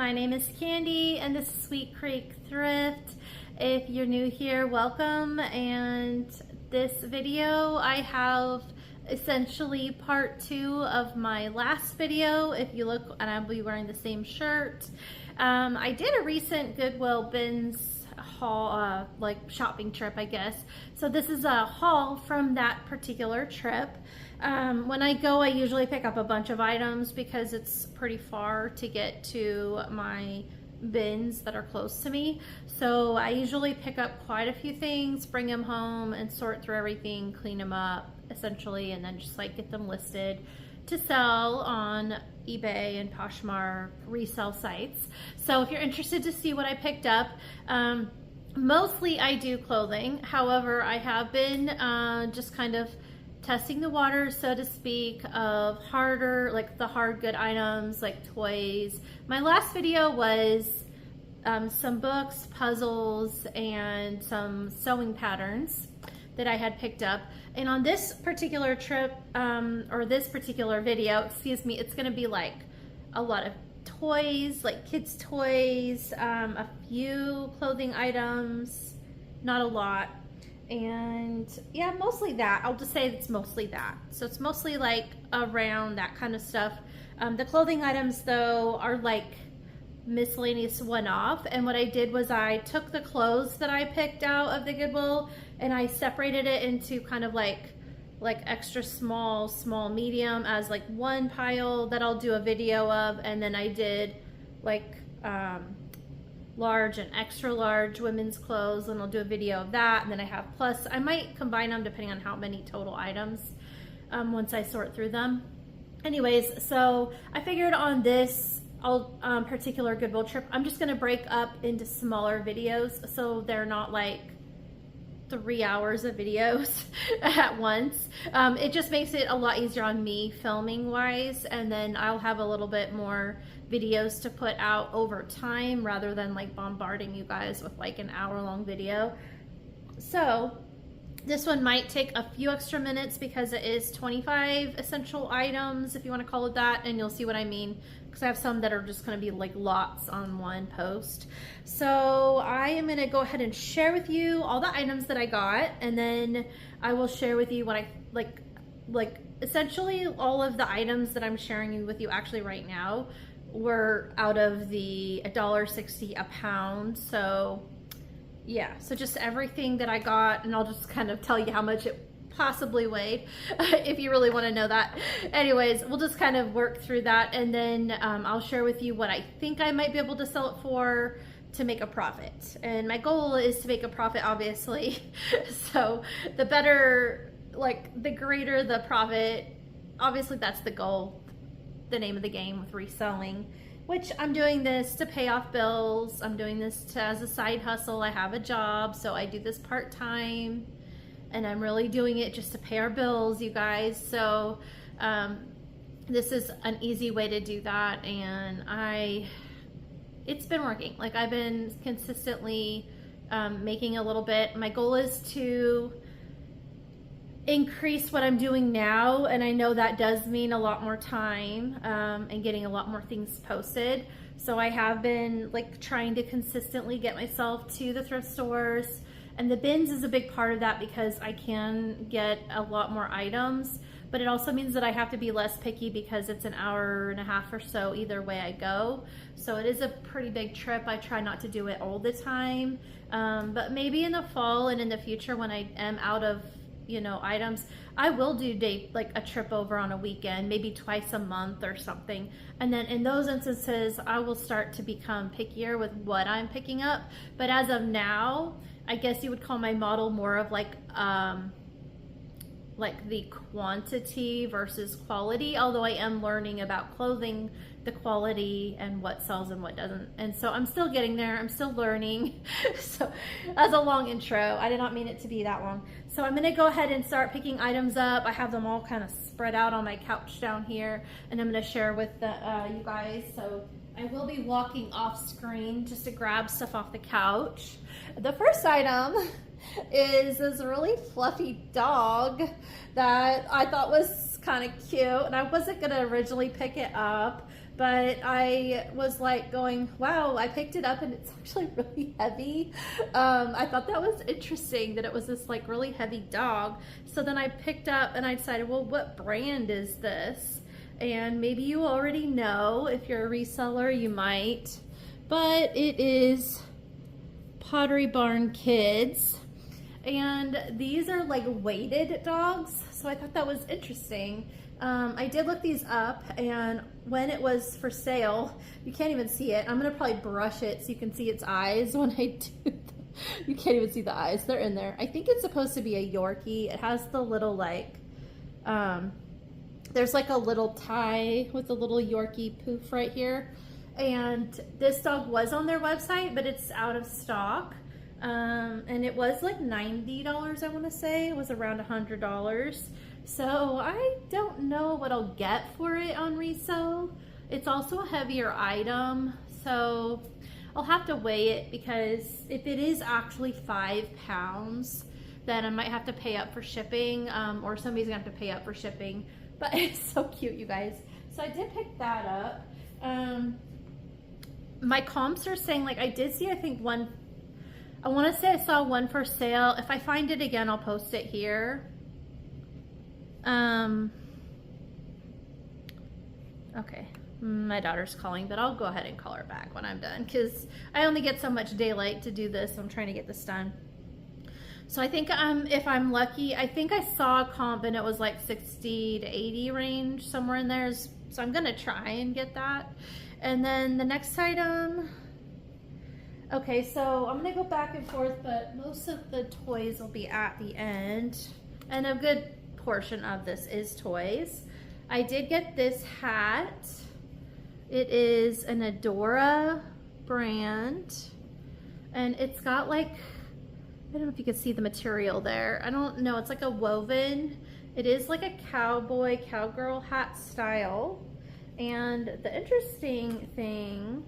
My name is Candy and this is Sweet Creek Thrift. If you're new here, welcome. And this video I have essentially part 2 of my last video. If you look, and I'll be wearing the same shirt. I did a recent Goodwill Bins haul, like shopping trip, I guess. So this is a haul from that particular trip. When I go, I usually pick up a bunch of items because it's pretty far to get to my bins that are close to me. So I usually pick up quite a few things, bring them home and sort through everything, clean them up essentially, and then just like get them listed to sell on eBay and Poshmark resale sites. So if you're interested to see what I picked up, mostly I do clothing. However, I have been just kind of testing the waters, so to speak, of harder, like the hard good items, like toys. My last video was some books, puzzles, and some sewing patterns that I had picked up. And on this particular trip, or this particular video, excuse me, it's gonna be like a lot of toys, like kids' toys, a few clothing items, not a lot. And yeah, mostly that. I'll just say it's mostly that. So it's mostly like around that kind of stuff. The clothing items though are like miscellaneous one-off, and what I did was I took the clothes that I picked out of the Goodwill and I separated it into kind of like extra small, medium as like one pile that I'll do a video of, and then I did like large and extra large women's clothes, and I'll do a video of that. And then I have plus, I might combine them depending on how many total items once I sort through them. Anyways, so I figured on this particular Goodwill trip, I'm just gonna break up into smaller videos so they're not like 3 hours of videos at once. It just makes it a lot easier on me filming wise, and then I'll have a little bit more videos to put out over time rather than like bombarding you guys with like an hour-long video. So this one might take a few extra minutes because it is 25 essential items, if you want to call it that, and you'll see what I mean, because I have some that are just going to be like lots on one post. So I am going to go ahead and share with you all the items that I got, and then I will share with you what I like essentially all of the items that I'm sharing with you actually right now were out of the $1.60 a pound. So yeah, so just everything that I got, and I'll just kind of tell you how much it possibly weighed if you really want to know that. Anyways, we'll just kind of work through that, and then I'll share with you what I think I might be able to sell it for to make a profit. And my goal is to make a profit, obviously. So the better, like the greater the profit, obviously that's the goal, the name of the game with reselling, which I'm doing this to pay off bills. I'm doing this as a side hustle. I have a job, so I do this part-time, and I'm really doing it just to pay our bills, you guys. So this is an easy way to do that, and it's been working. Like I've been consistently making a little bit. My goal is to increase what I'm doing now, and I know that does mean a lot more time and getting a lot more things posted. So I have been like trying to consistently get myself to the thrift stores, and the bins is a big part of that because I can get a lot more items, but it also means that I have to be less picky because it's an hour and a half or so either way I go. So it is a pretty big trip. I try not to do it all the time, but maybe in the fall and in the future when I am out of items, I will do like a trip over on a weekend, maybe twice a month or something. And then in those instances, I will start to become pickier with what I'm picking up. But as of now, I guess you would call my model more of like the quantity versus quality, although I am learning about clothing, the quality and what sells and what doesn't. And so I'm still getting there. I'm still learning. So that's a long intro. I did not mean it to be that long. So I'm gonna go ahead and start picking items up. I have them all kind of spread out on my couch down here, and I'm gonna share with you guys. So I will be walking off screen just to grab stuff off the couch. The first item is this really fluffy dog that I thought was kind of cute, and I wasn't gonna originally pick it up, but I was like going, wow, I picked it up and it's actually really heavy. I thought that was interesting that it was this like really heavy dog. So then I picked up and I decided, well, what brand is this? And maybe you already know. If you're a reseller, you might. But it is Pottery Barn Kids. And these are like weighted dogs. So I thought that was interesting. I did look these up, and when it was for sale, you can't even see it. I'm gonna probably brush it so you can see its eyes when I do. You can't even see the eyes, they're in there. I think it's supposed to be a Yorkie. It has the little like, there's like a little tie with a little Yorkie poof right here. And this dog was on their website, but it's out of stock. And it was like $90, I wanna say. It was around $100. So I don't know what I'll get for it on resale. It's also a heavier item, so I'll have to weigh it, because if it is actually 5 pounds, then I might have to pay up for shipping, or somebody's gonna have to pay up for shipping. But it's so cute, you guys. So I did pick that up. My comps are saying, like, I did see, I think one, I wanna say I saw one for sale. If I find it again, I'll post it here. Okay, my daughter's calling, but I'll go ahead and call her back when I'm done, because I only get so much daylight to do this. I'm trying to get this done. So I think if I'm lucky, I think I saw a comp and it was like 60 to 80 range, somewhere in there. So I'm gonna try and get that. And then the next item, okay, so I'm gonna go back and forth, but most of the toys will be at the end, and a good portion of this is toys. I did get this hat. It is an Adora brand, and it's got like, I don't know if you can see the material there. I don't know, it's like a woven. It is like a cowgirl hat style. And the interesting thing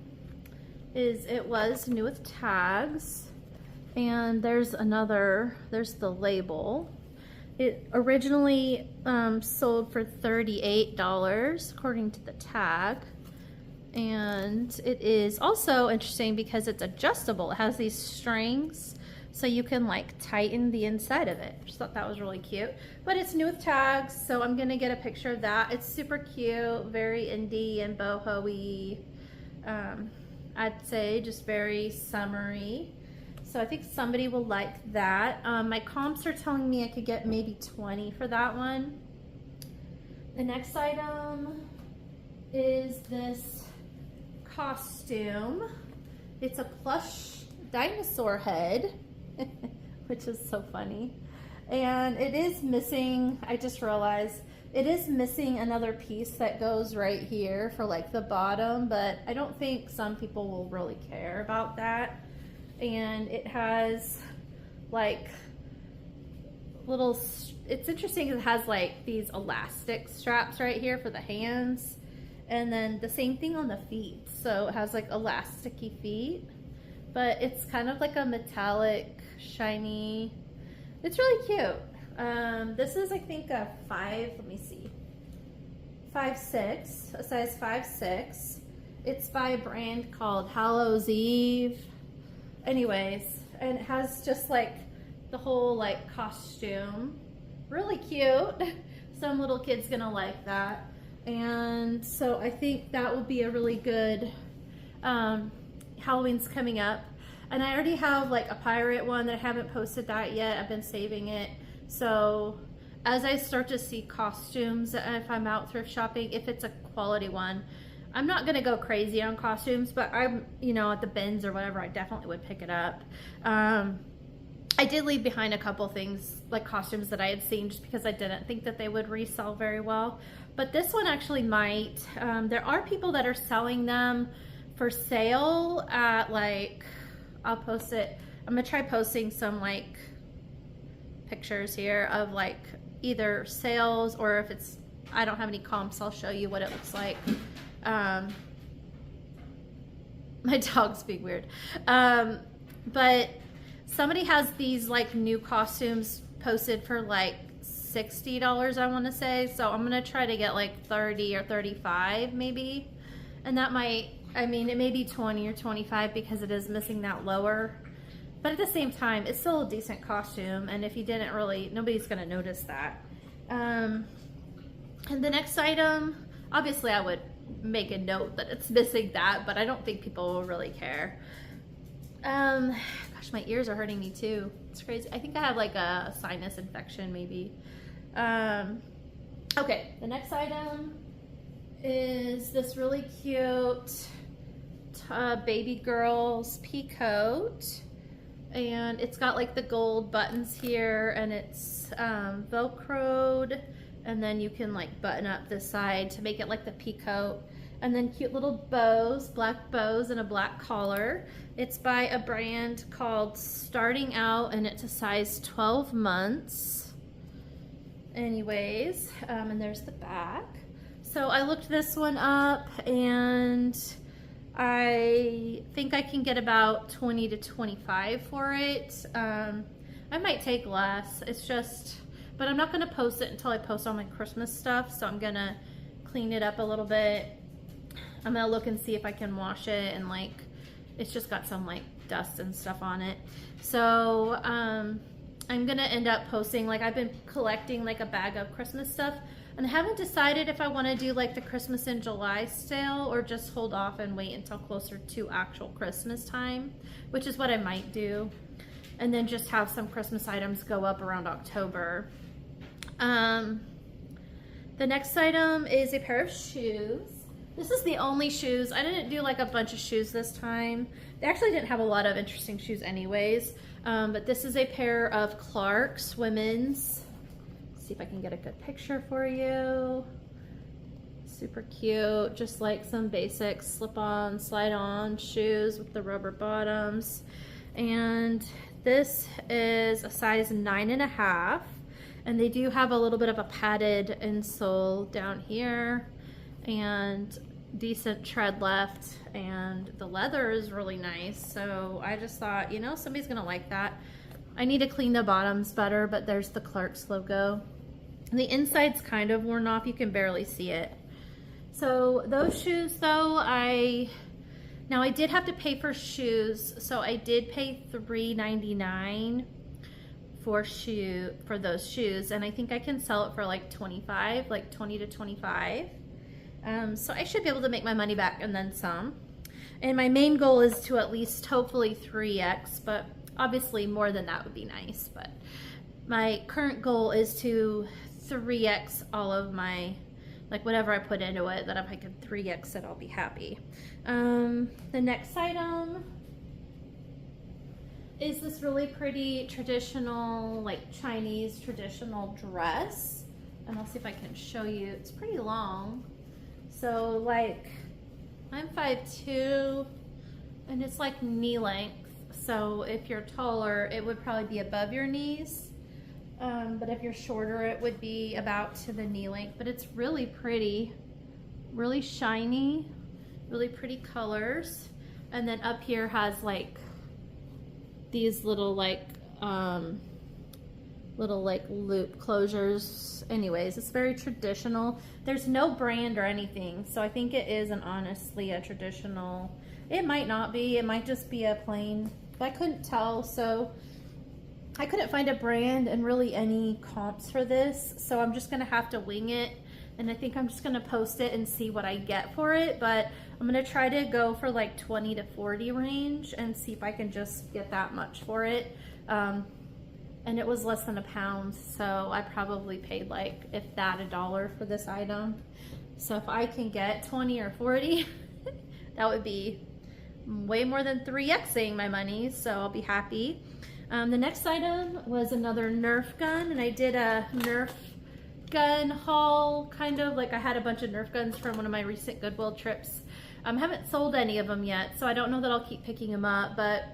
is it was new with tags, and there's the label. It originally sold for $38 according to the tag. And it is also interesting because it's adjustable. It has these strings so you can like tighten the inside of it. Just thought that was really cute. But it's new with tags, so I'm gonna get a picture of that. It's super cute, very indie and boho-y. I'd say just very summery. So I think somebody will like that. My comps are telling me I could get maybe 20 for that one. The next item is this costume. It's a plush dinosaur head, which is so funny. And it is missing, I just realized, it is missing another piece that goes right here for like the bottom, but I don't think some people will really care about that. And it has like little, it's interesting because it has like these elastic straps right here for the hands, and then the same thing on the feet. So it has like elasticy feet, but it's kind of like a metallic, shiny, it's really cute. This is, I think, a 5'6", a size 5'6". It's by a brand called Hallows Eve. Anyways, and it has just like the whole like costume, really cute. Some little kid's gonna like that. And so I think that will be a really good, Halloween's coming up, and I already have like a pirate one that I haven't posted that yet. I've been saving it. So as I start to see costumes, if I'm out thrift shopping, if it's a quality one, I'm not gonna go crazy on costumes, but I'm, you know, at the bins or whatever, I definitely would pick it up. I did leave behind a couple things, like costumes that I had seen, just because I didn't think that they would resell very well. But this one actually might. There are people that are selling them for sale at like, I'll post it. I'm gonna try posting some like pictures here of like either sales, or if it's, I don't have any comps, I'll show you what it looks like. My dog's being weird. But somebody has these like new costumes posted for like $60, I want to say. So I'm gonna try to get like 30 or 35 maybe. And that might, I mean, it may be 20 or 25 because it is missing that lower. But at the same time, it's still a decent costume. And if you didn't really, nobody's going to notice that. And the next item, obviously I would make a note that it's missing that, but I don't think people will really care. Gosh, my ears are hurting me too. It's crazy. I think I have like a sinus infection maybe. Okay, the next item is this really cute baby girl's pea coat, and it's got like the gold buttons here, and it's velcroed, and then you can like button up the side to make it like the pea coat, and then cute little bows, black bows, and a black collar. It's by a brand called Starting Out, and it's a size 12 months. Anyways, and there's the back. So I looked this one up, and I think I can get about 20 to 25 for it. I might take less. It's just, but I'm not gonna post it until I post all my Christmas stuff. So I'm gonna clean it up a little bit. I'm gonna look and see if I can wash it, and like, it's just got some like dust and stuff on it. So I'm gonna end up posting, like I've been collecting like a bag of Christmas stuff, and I haven't decided if I wanna do like the Christmas in July sale or just hold off and wait until closer to actual Christmas time, which is what I might do. And then just have some Christmas items go up around October. The next item is a pair of shoes. This is the only shoes. I didn't do like a bunch of shoes this time. They actually didn't have a lot of interesting shoes anyways. But this is a pair of Clark's women's. Let's see if I can get a good picture for you. Super cute. Just like some basic slip-on, slide-on shoes with the rubber bottoms. And this is a size 9.5. And they do have a little bit of a padded insole down here, and decent tread left, and the leather is really nice. So I just thought, you know, somebody's gonna like that. I need to clean the bottoms better, but there's the Clark's logo. And the inside's kind of worn off. You can barely see it. So those shoes though, now I did have to pay for shoes. So I did pay $3.99 for those shoes, and I think I can sell it for like 25, like 20 to 25. So I should be able to make my money back and then some. And my main goal is to at least hopefully 3x, but obviously more than that would be nice. But my current goal is to 3x all of my, like whatever I put into it, that if I could 3x it, I'll be happy. The next item is this really pretty traditional, like Chinese traditional dress. And I'll see if I can show you. It's pretty long. So like, I'm 5'2", and it's like knee length. So if you're taller, it would probably be above your knees. But if you're shorter, it would be about to the knee length. But it's really pretty, really shiny, really pretty colors. And then up here has like these little like loop closures. Anyways, it's very traditional. There's no brand or anything, so I think it is honestly a traditional. It might not be, it might just be a plain, but I couldn't tell, so I couldn't find a brand and really any comps for this, so I'm just gonna have to wing it. And I think I'm just gonna post it and see what I get for it, but I'm gonna try to go for like 20 to 40 range and see if I can just get that much for it. And it was less than £1, so I probably paid like, if that, $1 for this item. So if I can get 20 or 40, that would be way more than 3xing my money, so I'll be happy. The next item was another Nerf gun, and I did a Nerf gun haul, kind of like I had a bunch of Nerf guns from one of my recent Goodwill trips. Haven't sold any of them yet, so I don't know that I'll keep picking them up, but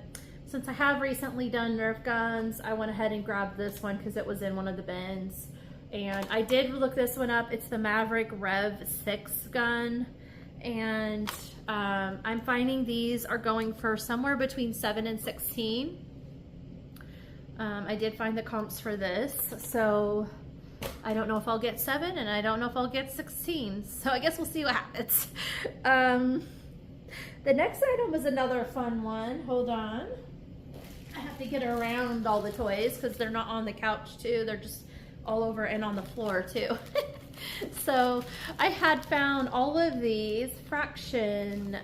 since I have recently done Nerf guns, I went ahead and grabbed this one because it was in one of the bins. And I did look this one up. It's the Maverick Rev 6 gun, and I'm finding these are going for somewhere between 7 and 16. I did find the comps for this, so I don't know if I'll get 7 and I don't know if I'll get 16. So I guess we'll see what happens. The next item was another fun one. Hold on. I have to get around all the toys because they're not on the couch too. They're just all over and on the floor too. So I had found all of these fraction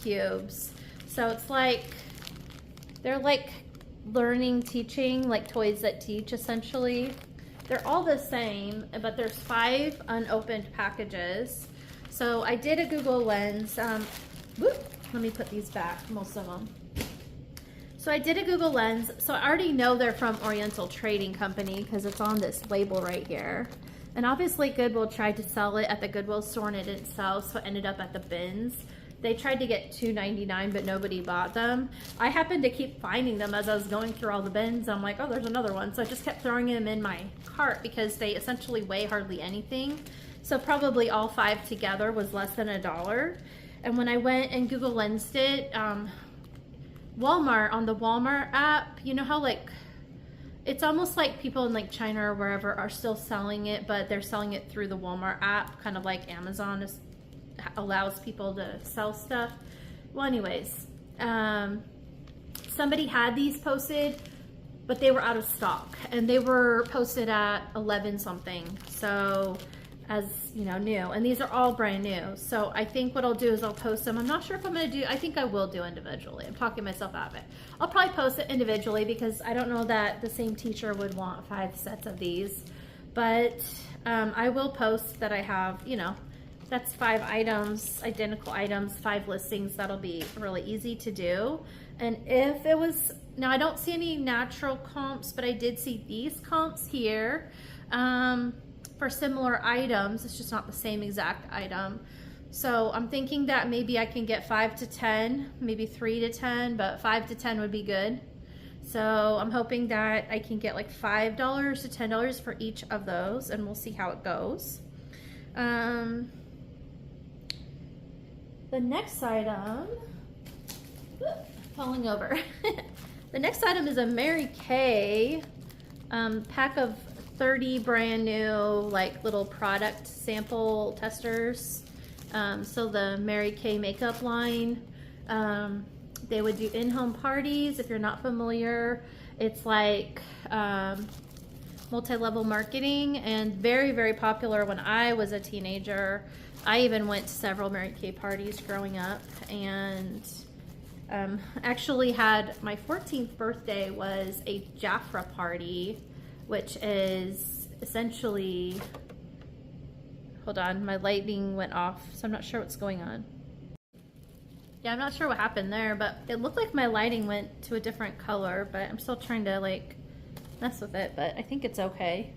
cubes. So it's like, they're like learning, teaching, like toys that teach essentially. They're all the same, but there's 5 unopened packages. So I did a Google Lens. Let me put these back, most of them. So I did a Google Lens. So I already know they're from Oriental Trading Company because it's on this label right here. And obviously Goodwill tried to sell it at the Goodwill store and it didn't sell, so it ended up at the bins. They tried to get $2.99, but nobody bought them. I happened to keep finding them as I was going through all the bins. I'm like, oh, there's another one. So I just kept throwing them in my cart because they essentially weigh hardly anything. So probably all 5 together was less than $1. And when I went and Google Lensed it, Walmart, on the Walmart app, you know how like, it's almost like people in like China or wherever are still selling it, but they're selling it through the Walmart app, kind of like Amazon allows people to sell stuff. Well, anyways, somebody had these posted, but they were out of stock and they were posted at 11 something. So as you know, new, and these are all brand new. So I think what I'll do is I'll post them. I'm not sure if I'm going to do, I think I will do individually. I'm talking myself out of it. I'll probably post it individually because I don't know that the same teacher would want 5 sets of these, but I will post that I have, you know, that's 5 items, identical items, 5 listings. That'll be really easy to do. And if it was, now I don't see any natural comps, but I did see these comps here. For similar items, it's just not the same exact item. So I'm thinking that maybe I can get 5 to 10, maybe 3 to 10, but 5 to 10 would be good. So I'm hoping that I can get like $5 to $10 for each of those, and we'll see how it goes. The next item, falling over. The next item is a Mary Kay pack of 30 brand new like little product sample testers. So the Mary Kay makeup line, they would do in-home parties. If you're not familiar, it's like multi-level marketing and very, very popular when I was a teenager. I even went to several Mary Kay parties growing up, and actually had my 14th birthday was a Jafra party, which is essentially, hold on, my lighting went off, so I'm not sure what's going on. Yeah, I'm not sure what happened there, but it looked like my lighting went to a different color, but I'm still trying to like mess with it, but I think it's okay.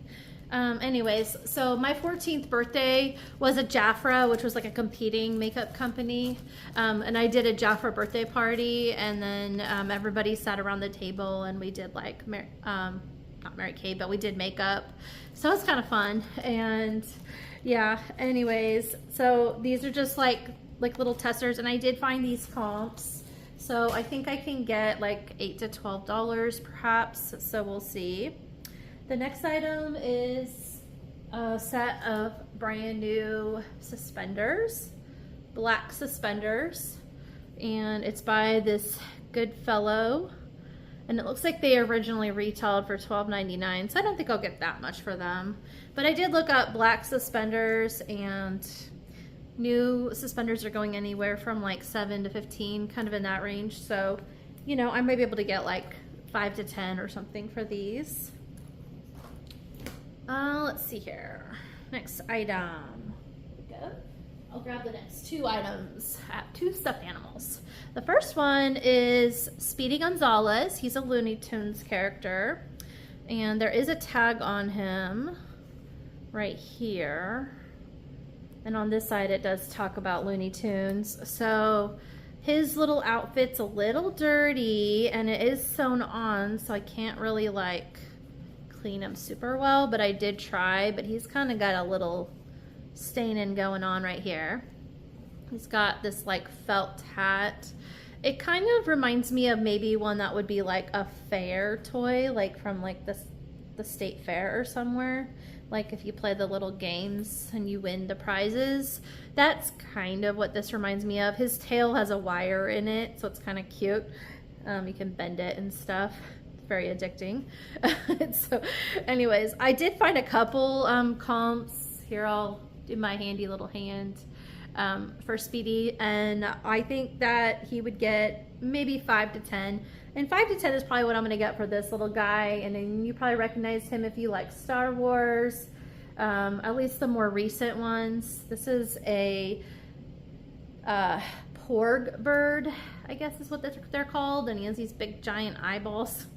Anyways, so my 14th birthday was a Jafra, which was like a competing makeup company. And I did a Jafra birthday party, and then everybody sat around the table and we did like, not Mary Kay, but we did makeup. So it's kind of fun. And yeah, anyways, so these are just like little testers, and I did find these comps. So I think I can get like $8 to $12 perhaps. So we'll see. The next item is a set of brand new suspenders, black suspenders, and it's by this Goodfellow, and it looks like they originally retailed for $12.99, so I don't think I'll get that much for them. But I did look up black suspenders, and new suspenders are going anywhere from like $7 to $15, kind of in that range. So, you know, I might be able to get like 5 to 10 or something for these. Let's see here. Next item. Here we go. I'll grab the next 2 items. I have 2 stuffed animals. The first one is Speedy Gonzalez. He's a Looney Tunes character, and there is a tag on him right here. And on this side, it does talk about Looney Tunes. So his little outfit's a little dirty, and it is sewn on, so I can't really like clean him super well, but I did try. But he's kind of got a little staining going on right here. He's got this like felt hat. It kind of reminds me of maybe one that would be like a fair toy, like from like this the state fair or somewhere. Like if you play the little games and you win the prizes. That's kind of what this reminds me of. His tail has a wire in it, so it's kind of cute. You can bend it and stuff. It's very addicting. So anyways, I did find a couple comps. Here, I'll do my handy little hand for Speedy, and I think that he would get maybe 5 to 10. And 5 to 10 is probably what I'm gonna get for this little guy. And then you probably recognize him if you like Star Wars, at least the more recent ones. This is a porg bird, I guess is what they're called. And he has these big giant eyeballs.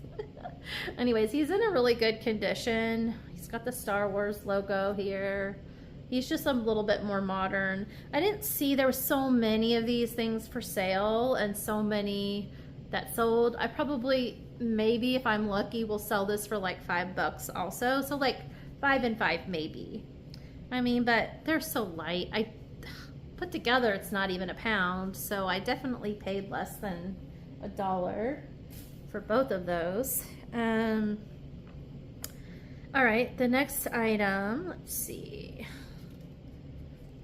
Anyways, he's in a really good condition. He's got the Star Wars logo here. He's just a little bit more modern. I didn't see there were so many of these things for sale and so many that sold. I probably, maybe if I'm lucky, will sell this for like $5 also. So like 5 and 5 maybe. I mean, but they're so light. I put together, it's not even a pound. So I definitely paid less than $1 for both of those. All right, the next item, let's see.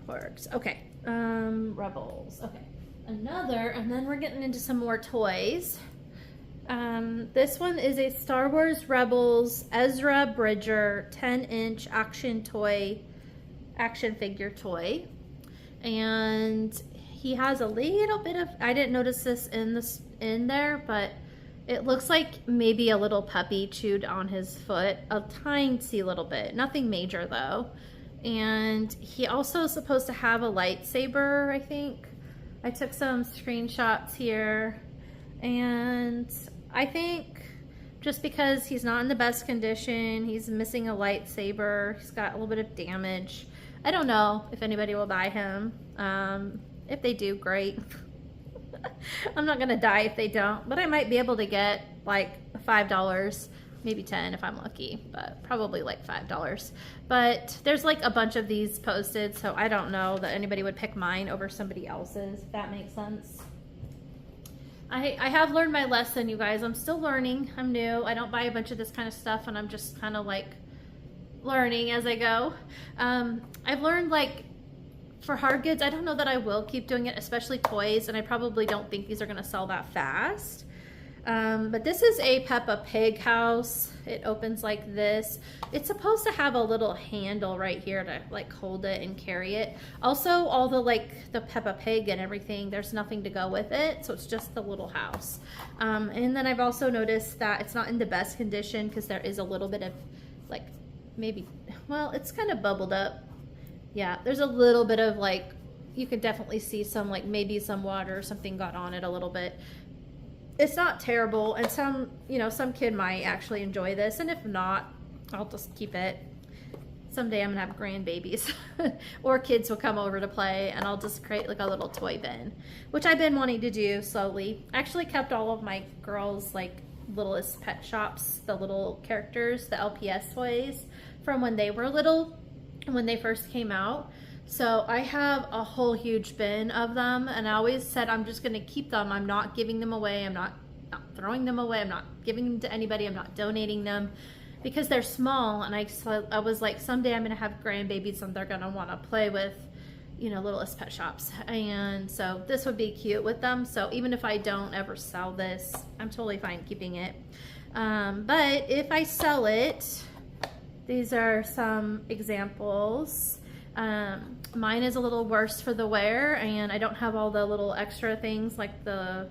Porgs, okay. Rebels, okay. Another, and then we're getting into some more toys. This one is a Star Wars Rebels Ezra Bridger 10-inch action figure toy. And he has a little bit of, I didn't notice this in there, but it looks like maybe a little puppy chewed on his foot, a tiny little bit, nothing major though. And he also is supposed to have a lightsaber, I think. I took some screenshots here, and I think just because he's not in the best condition, he's missing a lightsaber, he's got a little bit of damage. I don't know if anybody will buy him. If they do, great. I'm not gonna die if they don't, but I might be able to get like $5, maybe 10 if I'm lucky, but probably like $5. But there's like a bunch of these posted, so I don't know that anybody would pick mine over somebody else's, if that makes sense. I have learned my lesson, you guys. I'm still learning. I'm new. I don't buy a bunch of this kind of stuff, and I'm just kind of like learning as I go. I've learned, like, for hard goods, I don't know that I will keep doing it, especially toys, and I probably don't think these are going to sell that fast. But this is a Peppa Pig house. It opens like this. It's supposed to have a little handle right here to like hold it and carry it. Also, all the like the Peppa Pig and everything, there's nothing to go with it. So it's just the little house. And then I've also noticed that it's not in the best condition because there is a little bit of like maybe, well, it's kind of bubbled up. Yeah, there's a little bit of like, you can definitely see some like maybe some water or something got on it a little bit. It's not terrible, and some, you know, some kid might actually enjoy this, and if not, I'll just keep it. Someday I'm gonna have grandbabies or kids will come over to play, and I'll just create like a little toy bin, which I've been wanting to do slowly. I actually kept all of my girls' like littlest pet shops, the little characters, the LPS toys from when they were little, when they first came out. So I have a whole huge bin of them, and I always said I'm just gonna keep them. I'm not giving them away. I'm not throwing them away. I'm not giving them to anybody. I'm not donating them because they're small. And I was like, someday I'm gonna have grandbabies and they're gonna wanna play with, you know, Littlest Pet Shops. And so this would be cute with them. So even if I don't ever sell this, I'm totally fine keeping it. But if I sell it, these are some examples. Mine is a little worse for the wear, and I don't have all the little extra things like the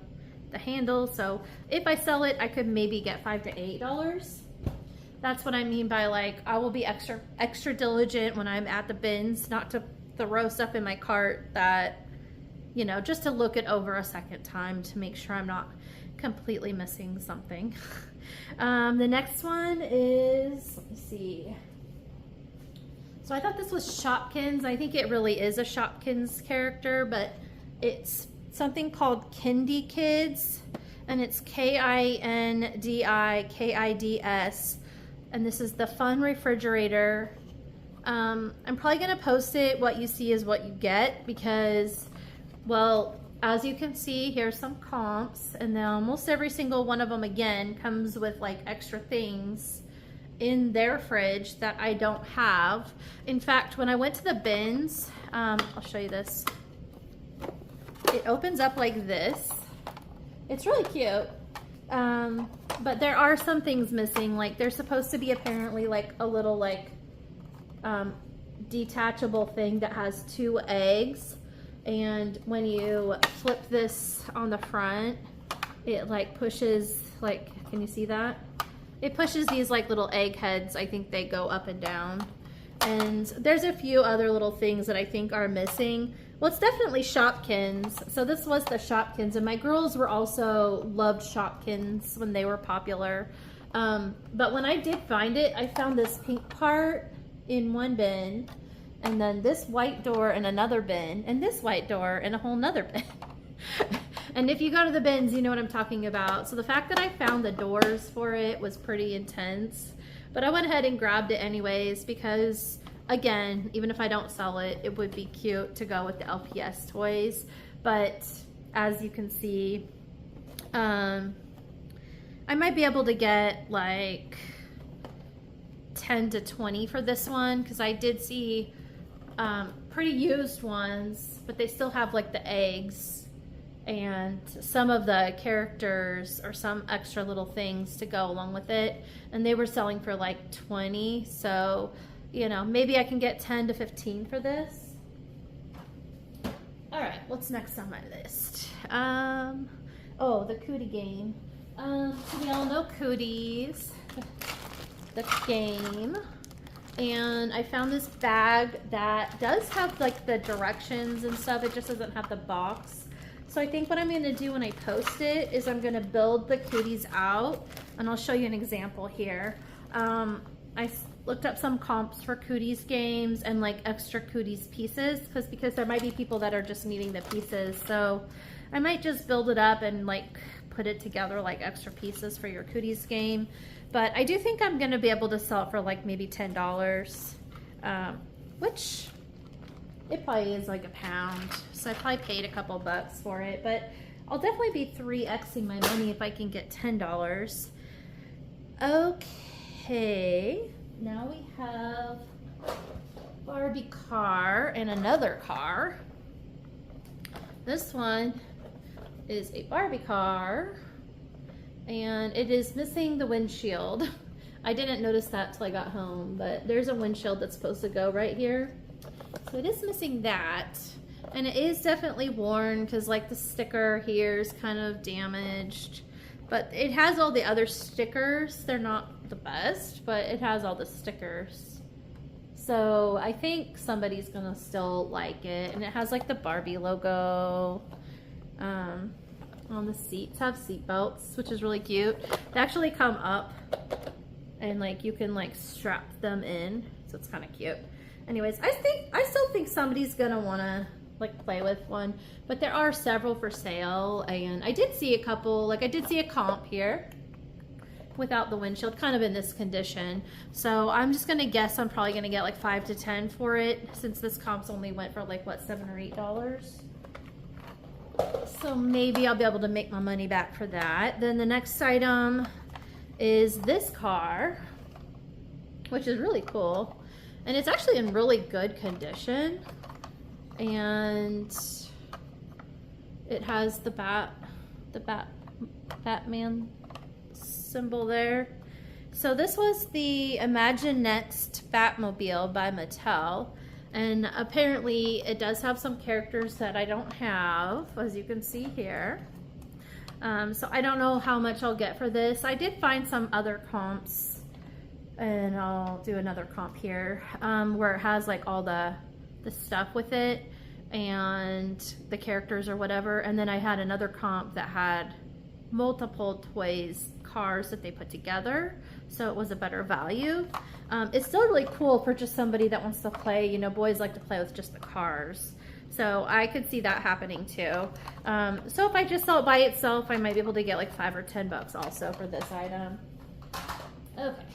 handle. So if I sell it, I could maybe get $5 to $8. That's what I mean by like, I will be extra diligent when I'm at the bins, not to throw stuff in my cart that, you know, just to look it over a second time to make sure I'm not completely missing something. The next one is, let me see. So I thought this was Shopkins. I think it really is a Shopkins character, but it's something called Kindy Kids, and it's KINDIKIDS, and this is the fun refrigerator. I'm probably gonna post it, what you see is what you get, because, well, as you can see, here's some comps, and then almost every single one of them again comes with like extra things. in their fridge that I don't have. In fact, when I went to the bins, I'll show you this. It opens up like this. It's really cute. But there are some things missing. Like there's supposed to be apparently like a little like detachable thing that has 2 eggs. And when you flip this on the front, it like pushes, like, can you see that? It pushes these like little egg heads. I think they go up and down. And there's a few other little things that I think are missing. Well, it's definitely Shopkins. So this was the Shopkins, and my girls were also loved Shopkins when they were popular. But when I did find it, I found this pink part in one bin, and then this white door in another bin, and this white door in a whole nother bin. And if you go to the bins, you know what I'm talking about. So the fact that I found the doors for it was pretty intense. But I went ahead and grabbed it anyways because, again, even if I don't sell it, it would be cute to go with the LPS toys. But as you can see, I might be able to get like 10 to 20 for this one because I did see pretty used ones, but they still have like the eggs and some of the characters or some extra little things to go along with it, and they were selling for like 20. So, you know, maybe I can get 10 to 15 for this. All right, what's next on my list? Oh, the Cootie game. We all know Cooties, the game. And I found this bag that does have like the directions and stuff. It just doesn't have the box. So I think what I'm going to do when I post it is I'm going to build the Cooties out, and I'll show you an example here. I looked up some comps for Cooties games and like extra Cooties pieces because there might be people that are just needing the pieces. So I might just build it up and like put it together like extra pieces for your Cooties game. But I do think I'm going to be able to sell it for like maybe $10, which it probably is like £1. So I probably paid a couple bucks for it, but I'll definitely be 3xing my money if I can get $10. Okay, now we have Barbie car and another car. This one is a Barbie car, and it is missing the windshield. I didn't notice that till I got home, but there's a windshield that's supposed to go right here. So it is missing that, and it is definitely worn because like the sticker here is kind of damaged, but it has all the other stickers. They're not the best, but it has all the stickers. So I think somebody's gonna still like it, and it has like the Barbie logo. On the seats have seat belts, which is really cute. They actually come up and like you can like strap them in, so it's kind of cute. Anyways, I still think somebody's gonna wanna like play with one, but there are several for sale, and I did see a couple. Like I did see a comp here without the windshield, kind of in this condition. So I'm just gonna guess I'm probably gonna get like 5 to 10 for it, since this comps only went for like what, $7 or $8. So maybe I'll be able to make my money back for that. Then the next item is this car, which is really cool. And it's actually in really good condition. And it has the Batman symbol there. So this was the Imagine Next Batmobile by Mattel. And apparently it does have some characters that I don't have, as you can see here. So I don't know how much I'll get for this. I did find some other comps, and I'll do another comp here, where it has like all the stuff with it and the characters or whatever. And then I had another comp that had multiple toys, cars that they put together, so it was a better value. It's still really cool for just somebody that wants to play. You know, boys like to play with just the cars, so I could see that happening too. So if I just sell it by itself, I might be able to get like 5 or 10 bucks also for this item. Okay,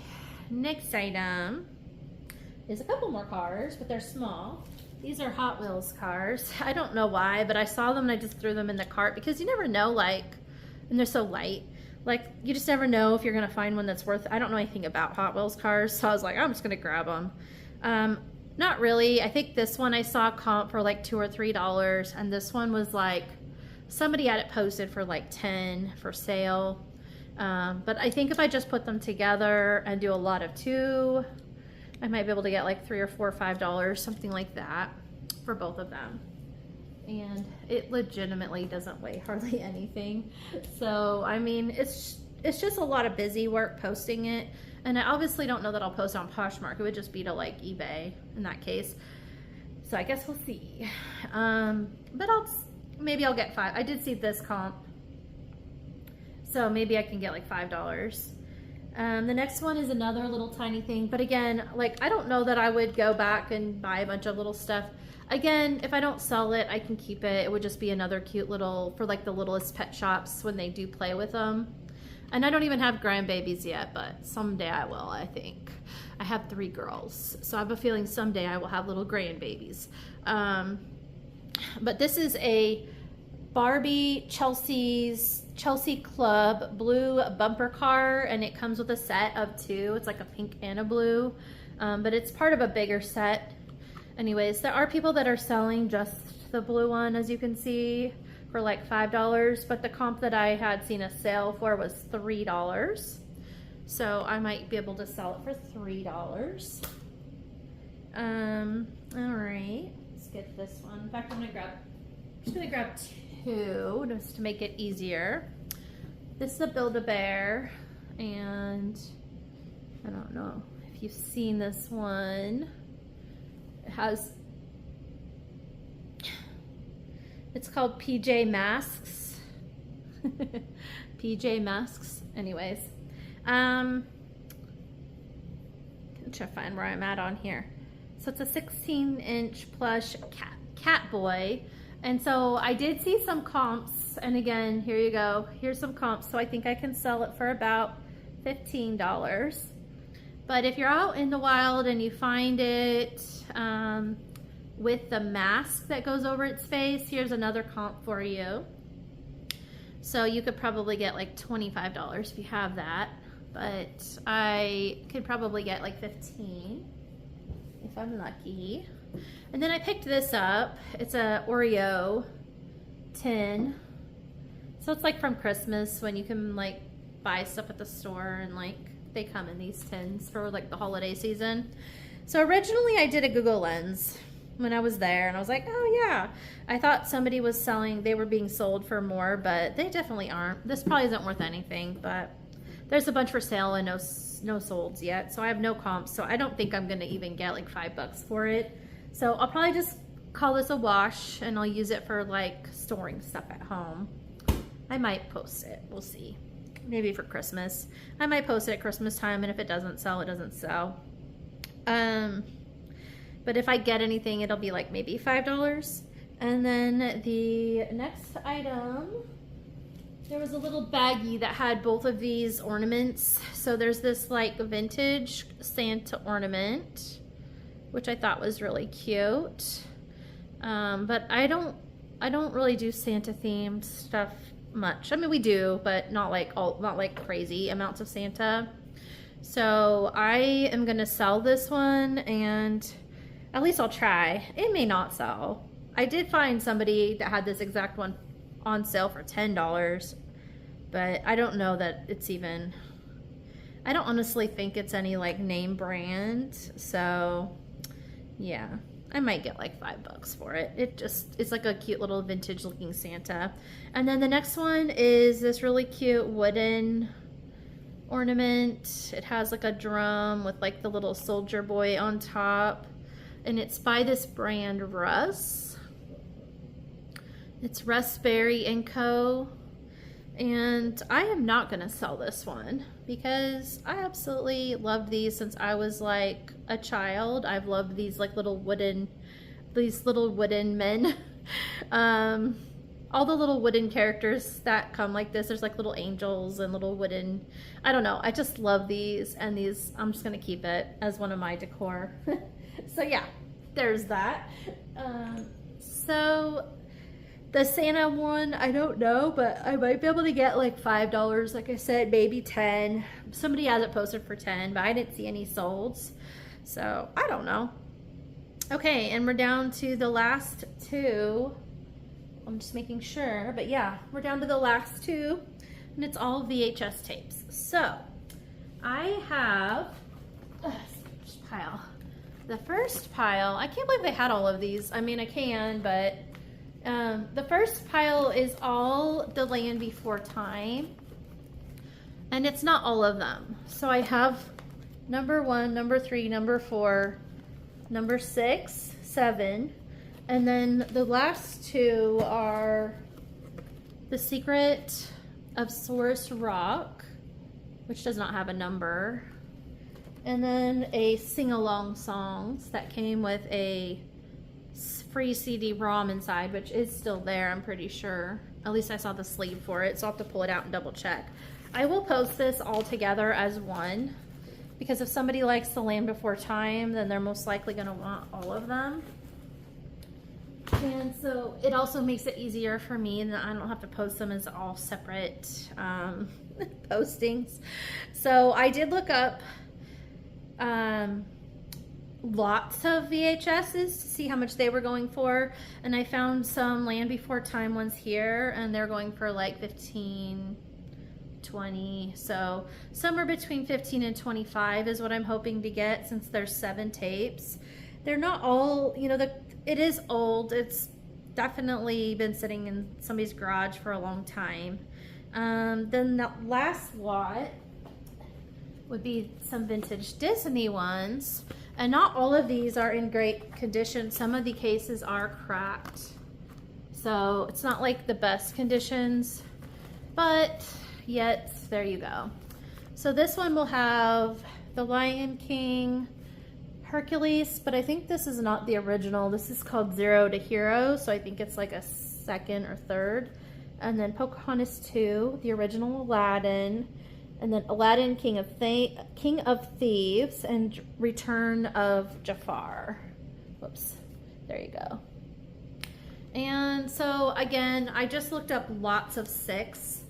next item is a couple more cars, but they're small. These are Hot Wheels cars. I don't know why, but I saw them and I just threw them in the cart because you never know, like, and they're so light. like, you just never know if you're gonna find one that's worth. I don't know anything about Hot Wheels cars, so I was like, I'm just gonna grab them. Not really. I think this one I saw comp for like $2 or $3, and this one was like, somebody had it posted for like 10 for sale. But I think if I just put them together and do a lot of 2, I might be able to get like $3 or $4 or $5, something like that, for both of them. And it legitimately doesn't weigh hardly anything. So I mean, it's just a lot of busy work posting it. And I obviously don't know that I'll post on Poshmark. It would just be to like eBay in that case. So I guess we'll see. But maybe I'll get 5. I did see this comp, so maybe I can get like $5. The next one is another little tiny thing, but again, like, I don't know that I would go back and buy a bunch of little stuff. Again, if I don't sell it, I can keep it. It would just be another cute little, for like the littlest pet shops when they do play with them. And I don't even have grandbabies yet, but someday I will, I think. I have 3 girls, so I have a feeling someday I will have little grandbabies. But this is a Barbie Chelsea Club blue bumper car, and it comes with a set of 2. It's like a pink and a blue, but it's part of a bigger set. Anyways, there are people that are selling just the blue one, as you can see, for like $5, but the comp that I had seen a sale for was $3. So I might be able to sell it for $3. All right, let's get this one. In fact, I'm just gonna grab 2 just to make it easier. This is a Build-A-Bear, and I don't know if you've seen this one. It's called PJ Masks. PJ Masks. Anyways, I'm trying to find where I'm at on here. So it's a 16-inch plush cat boy. And so I did see some comps, and again, here you go. Here's some comps. So I think I can sell it for about $15. But if you're out in the wild and you find it with the mask that goes over its face, here's another comp for you. So you could probably get like $25 if you have that, but I could probably get like 15 if I'm lucky. And then I picked this up. It's a Oreo tin. So it's like from Christmas when you can like buy stuff at the store, and like they come in these tins for like the holiday season. So originally I did a Google Lens when I was there, and I was like, oh yeah, I thought somebody was selling, they were being sold for more, but they definitely aren't. This probably isn't worth anything, but there's a bunch for sale and no solds yet. So I have no comps, so I don't think I'm gonna even get like $5 for it. So I'll probably just call this a wash, and I'll use it for like storing stuff at home. I might post it, we'll see. Maybe for Christmas. I might post it at Christmas time, and if it doesn't sell, it doesn't sell. But if I get anything, it'll be like maybe $5. And then the next item, there was a little baggie that had both of these ornaments. So there's this like vintage Santa ornament, which I thought was really cute. But I don't really do Santa themed stuff much. I mean, we do, but not like crazy amounts of Santa. So I am gonna sell this one, and at least I'll try. It may not sell. I did find somebody that had this exact one on sale for $10, but I don't know that it's even, I don't honestly think it's any like name brand. So yeah, I might get like $5 for it. It's like a cute little vintage looking Santa. And then the next one is this really cute wooden ornament. It has like a drum with like the little soldier boy on top, and it's by this brand Russ. It's Raspberry & Co. And I am not gonna sell this one because I absolutely loved these since I was like a child. I've loved these like little wooden men. All the little wooden characters that come like this. There's like little angels and little wooden, I don't know. I just love these, and these, I'm just gonna keep it as one of my decor. So yeah, there's that. So The Santa one, I don't know, but I might be able to get like $5, like I said, maybe 10. Somebody has it posted for 10, but I didn't see any solds. So I don't know. Okay, and we're down to the last two. I'm just making sure, but yeah, we're down to the last two, and it's all VHS tapes. So I have pile. The first pile, I can't believe they had all of these. I mean, I can, but the first pile is all the Land Before Time, and it's not all of them. So I have number 1, number 3, number 4, number 6, 7, and then the last two are The Secret of Source Rock, which does not have a number, and then a sing-along songs that came with a free CD-ROM inside, which is still there, I'm pretty sure. At least I saw the sleeve for it, so I'll have to pull it out and double check. I will post this all together as one, because if somebody likes The Land Before Time, then they're most likely going to want all of them. And so it also makes it easier for me, and I don't have to post them as all separate postings. So I did look up lots of VHSs to see how much they were going for, and I found some Land Before Time ones here, and they're going for like 15, 20, so somewhere between 15 and 25 is what I'm hoping to get, since there's 7 tapes. They're not all, you know, it is old. It's definitely been sitting in somebody's garage for a long time. Then the last lot would be some vintage Disney ones, and not all of these are in great condition. Some of the cases are cracked, so it's not like the best conditions, but yet there you go. So this one will have The Lion King, Hercules, but I think this is not the original. This is called Zero to Hero, so I think it's like a second or third. And then Pocahontas 2, the original Aladdin, and then Aladdin, King of Thieves, and Return of Jafar. Whoops, there you go. And so again, I just looked up lots of 6,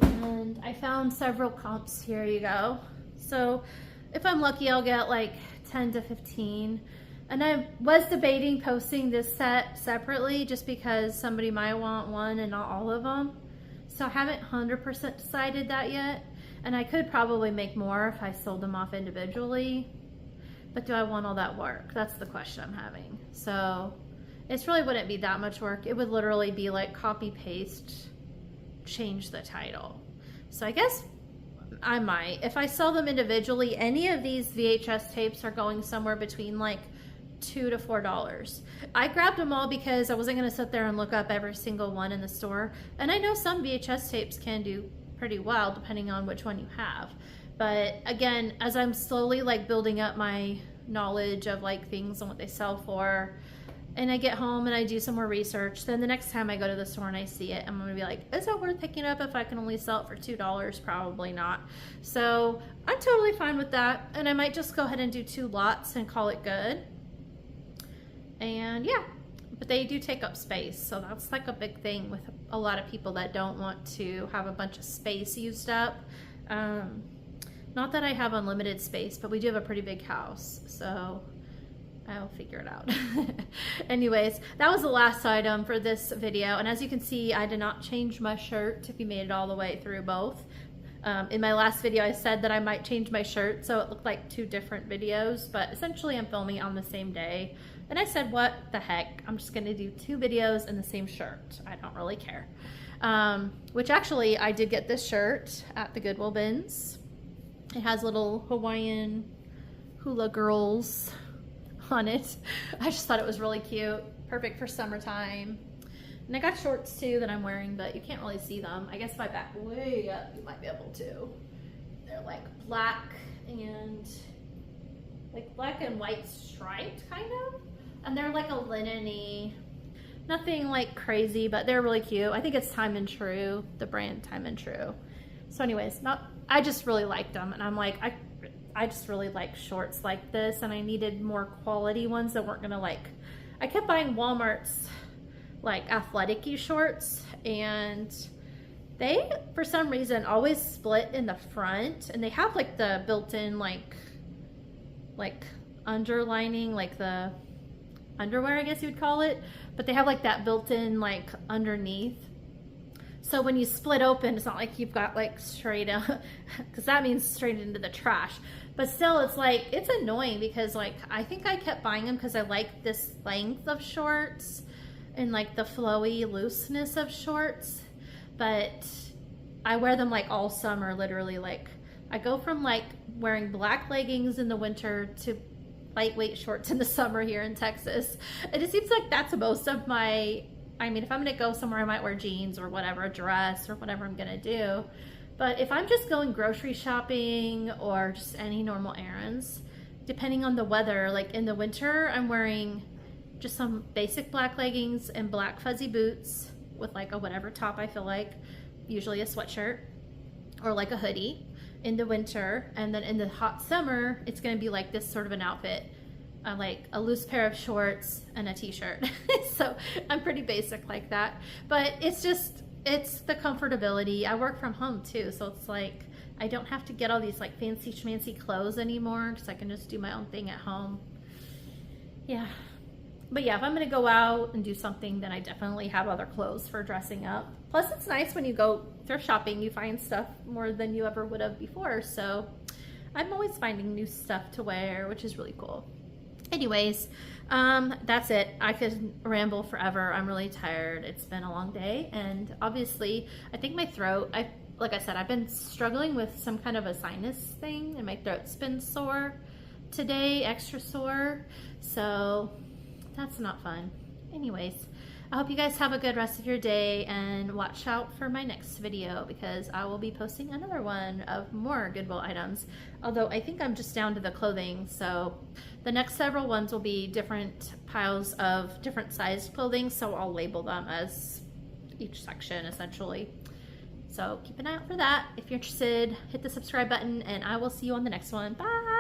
and I found several comps. Here you go. So if I'm lucky, I'll get like 10 to 15. And I was debating posting this set separately, just because somebody might want one and not all of them. So I haven't 100% decided that yet. And I could probably make more if I sold them off individually. But do I want all that work? That's the question I'm having. So it really wouldn't be that much work. It would literally be like copy paste, change the title. So I guess I might. If I sell them individually, any of these VHS tapes are going somewhere between like $2 to $4. I grabbed them all because I wasn't going to sit there and look up every single one in the store. And I know some VHS tapes can do pretty well depending on which one you have. But again, as I'm slowly like building up my knowledge of like things and what they sell for, and I get home and I do some more research, then the next time I go to the store and I see it, I'm gonna be like, is it worth picking up if I can only sell it for $2? Probably not. So I'm totally fine with that, and I might just go ahead and do 2 lots and call it good. And yeah, but they do take up space, so that's like a big thing with a lot of people that don't want to have a bunch of space used up. Not that I have unlimited space, but we do have a pretty big house, so I'll figure it out. Anyways, that was the last item for this video, and as you can see, I did not change my shirt if you made it all the way through both. In my last video, I said that I might change my shirt, so it looked like 2 different videos, but essentially I'm filming on the same day. And I said, what the heck? I'm just gonna do 2 videos in the same shirt. I don't really care. Which actually, I did get this shirt at the Goodwill Bins. It has little Hawaiian hula girls on it. I just thought it was really cute. Perfect for summertime. And I got shorts too that I'm wearing, but you can't really see them. I guess if I back way up, you might be able to. They're like black and white striped, kind of. And they're like a linen-y, nothing like crazy, but they're really cute. I think it's Time and True, the brand Time and True. So anyways, I just really liked them, and I'm like, I just really like shorts like this, and I needed more quality ones that weren't gonna like, I kept buying Walmart's like athletic-y shorts, and they, for some reason, always split in the front, and they have like the built-in like underlining, like the underwear, I guess you would call it, but they have like that built-in like underneath. So when you split open, it's not like you've got like straight up, because that means straight into the trash. But still, it's like, it's annoying because like, I think I kept buying them because I like this length of shorts and like the flowy looseness of shorts. But I wear them like all summer, literally. Like I go from like wearing black leggings in the winter to lightweight shorts in the summer here in Texas. And it seems like that's most of my, I mean, if I'm gonna go somewhere, I might wear jeans or whatever, a dress or whatever I'm gonna do. But if I'm just going grocery shopping or just any normal errands, depending on the weather, like in the winter, I'm wearing just some basic black leggings and black fuzzy boots with like a whatever top I feel like, usually a sweatshirt or like a hoodie in the winter. And then in the hot summer, it's gonna be like this sort of an outfit, like a loose pair of shorts and a t-shirt. So I'm pretty basic like that, but it's just, it's the comfortability. I work from home too, so it's like I don't have to get all these like fancy schmancy clothes anymore because I can just do my own thing at home. Yeah. But yeah, if I'm gonna go out and do something, then I definitely have other clothes for dressing up. Plus it's nice when you go thrift shopping, you find stuff more than you ever would have before. So I'm always finding new stuff to wear, which is really cool. Anyways, that's it. I could ramble forever. I'm really tired. It's been a long day, and obviously I think my throat, like I said, I've been struggling with some kind of a sinus thing, and my throat's been sore today, extra sore, so that's not fun. Anyways, I hope you guys have a good rest of your day, and watch out for my next video because I will be posting another one of more Goodwill items. Although I think I'm just down to the clothing, so the next several ones will be different piles of different sized clothing, so I'll label them as each section essentially. So keep an eye out for that. If you're interested, hit the subscribe button, and I will see you on the next one. Bye!